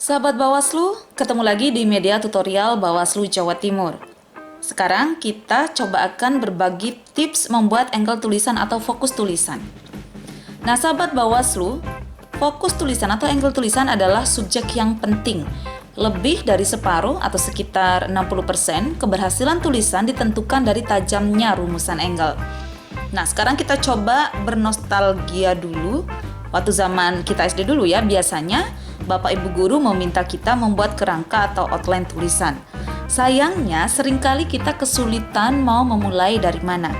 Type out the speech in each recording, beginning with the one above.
Sahabat Bawaslu, ketemu lagi di media tutorial Bawaslu Jawa Timur. Sekarang kita coba akan berbagi tips membuat angle tulisan atau fokus tulisan. Nah, sahabat Bawaslu, fokus tulisan atau angle tulisan adalah subjek yang penting. Lebih dari separuh atau sekitar 60% keberhasilan tulisan ditentukan dari tajamnya rumusan angle. Nah, sekarang kita coba bernostalgia dulu. Waktu zaman kita SD dulu ya, biasanya Bapak Ibu Guru meminta kita membuat kerangka atau outline tulisan. Sayangnya, seringkali kita kesulitan mau memulai dari mana.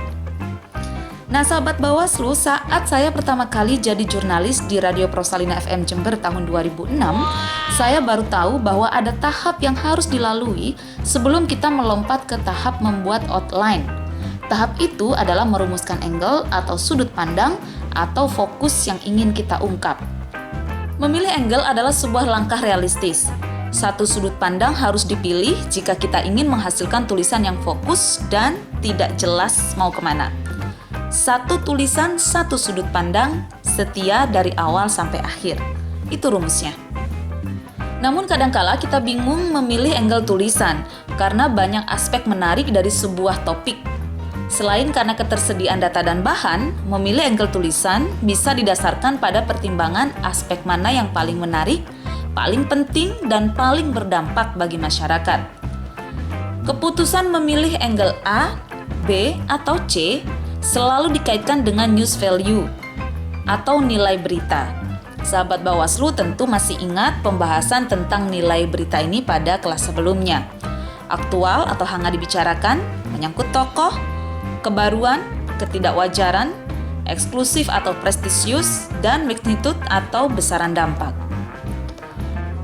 Nah, sahabat Bawaslu, saat saya pertama kali jadi jurnalis di Radio Prosalina FM Jember tahun 2006, saya baru tahu bahwa ada tahap yang harus dilalui sebelum kita melompat ke tahap membuat outline. Tahap itu adalah merumuskan angle atau sudut pandang atau fokus yang ingin kita ungkap. Memilih angle adalah sebuah langkah realistis. Satu sudut pandang harus dipilih jika kita ingin menghasilkan tulisan yang fokus dan tidak jelas mau kemana. Satu tulisan, satu sudut pandang, setia dari awal sampai akhir. Itu rumusnya. Namun kadangkala kita bingung memilih angle tulisan karena banyak aspek menarik dari sebuah topik. Selain karena ketersediaan data dan bahan, memilih angle tulisan bisa didasarkan pada pertimbangan aspek mana yang paling menarik, paling penting, dan paling berdampak bagi masyarakat. Keputusan memilih angle A, B, atau C selalu dikaitkan dengan news value atau nilai berita. Sahabat Bawaslu tentu masih ingat pembahasan tentang nilai berita ini pada kelas sebelumnya. Aktual atau hangat dibicarakan, menyangkut tokoh, kebaruan, ketidakwajaran, eksklusif atau prestisius, dan magnitude atau besaran dampak.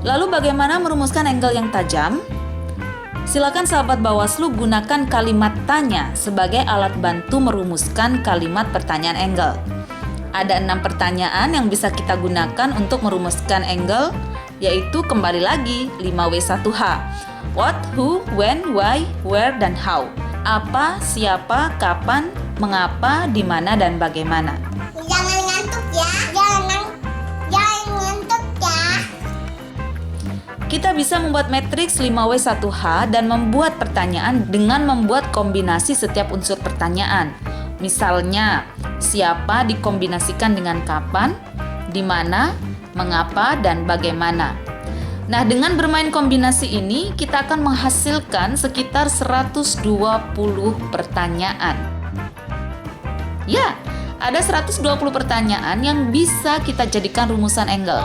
Lalu bagaimana merumuskan angle yang tajam? Silakan sahabat Bawaslu gunakan kalimat tanya sebagai alat bantu merumuskan kalimat pertanyaan angle. Ada 6 pertanyaan yang bisa kita gunakan untuk merumuskan angle, yaitu kembali lagi 5W1H. What, who, when, why, where, dan how. Apa, siapa, kapan, mengapa, di mana, dan bagaimana. Jangan ngantuk ya. Jangan ngantuk ya. Kita bisa membuat matriks 5W1H dan membuat pertanyaan dengan membuat kombinasi setiap unsur pertanyaan. Misalnya, siapa dikombinasikan dengan kapan, di mana, mengapa, dan bagaimana. Nah, dengan bermain kombinasi ini, kita akan menghasilkan sekitar 120 pertanyaan. Ya, ada 120 pertanyaan yang bisa kita jadikan rumusan angle.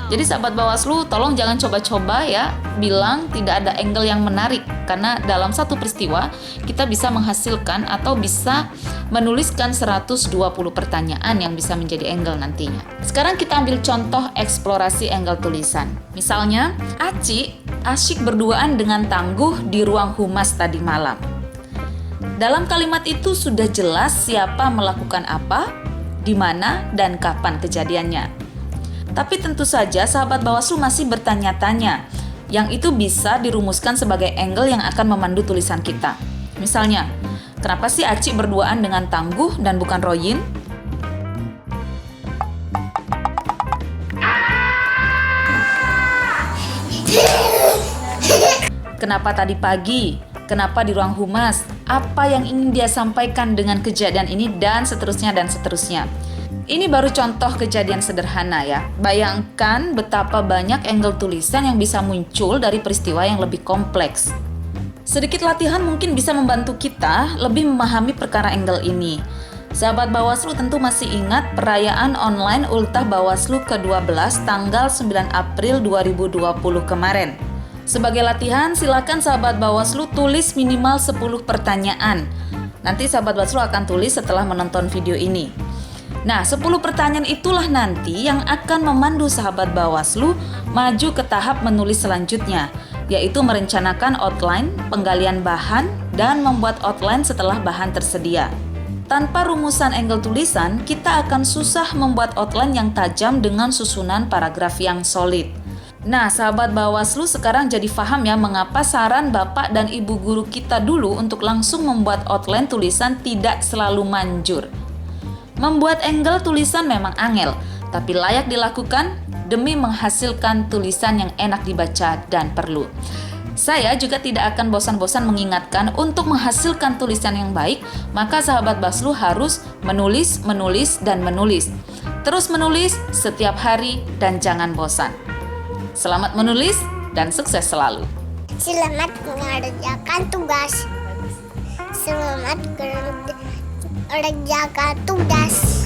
Jadi sahabat Bawaslu, tolong jangan coba-coba ya bilang tidak ada angle yang menarik, karena dalam satu peristiwa kita bisa menghasilkan atau bisa menuliskan 120 pertanyaan yang bisa menjadi angle nantinya. Sekarang kita ambil contoh eksplorasi angle tulisan. Misalnya, Aci asyik berduaan dengan Tangguh di ruang humas tadi malam. Dalam kalimat itu sudah jelas siapa melakukan apa, di mana, dan kapan kejadiannya. Tapi tentu saja sahabat Bawaslu masih bertanya-tanya, yang itu bisa dirumuskan sebagai angle yang akan memandu tulisan kita. Misalnya, kenapa sih Aci berduaan dengan Tangguh dan bukan Royin? Kenapa tadi pagi? Kenapa di ruang humas? Apa yang ingin dia sampaikan dengan kejadian ini? Dan seterusnya dan seterusnya. Ini baru contoh kejadian sederhana ya. Bayangkan betapa banyak angle tulisan yang bisa muncul dari peristiwa yang lebih kompleks. Sedikit latihan mungkin bisa membantu kita lebih memahami perkara angle ini. Sahabat Bawaslu tentu masih ingat perayaan online Ultah Bawaslu ke-12 tanggal 9 April 2020 kemarin. Sebagai latihan, silakan sahabat Bawaslu tulis minimal 10 pertanyaan. Nanti sahabat Bawaslu akan tulis setelah menonton video ini. Nah, 10 pertanyaan itulah nanti yang akan memandu sahabat Bawaslu maju ke tahap menulis selanjutnya, yaitu merencanakan outline, penggalian bahan, dan membuat outline setelah bahan tersedia. Tanpa rumusan angle tulisan, kita akan susah membuat outline yang tajam dengan susunan paragraf yang solid. Nah, sahabat Bawaslu sekarang jadi paham ya mengapa saran Bapak dan Ibu Guru kita dulu untuk langsung membuat outline tulisan tidak selalu manjur. Membuat angle tulisan memang angel, tapi layak dilakukan demi menghasilkan tulisan yang enak dibaca dan perlu. Saya juga tidak akan bosan-bosan mengingatkan untuk menghasilkan tulisan yang baik, maka sahabat Baslu harus menulis, dan menulis. Terus menulis setiap hari dan jangan bosan. Selamat menulis dan sukses selalu. Selamat mengerjakan tugas. Selamat mengerjakan tugas.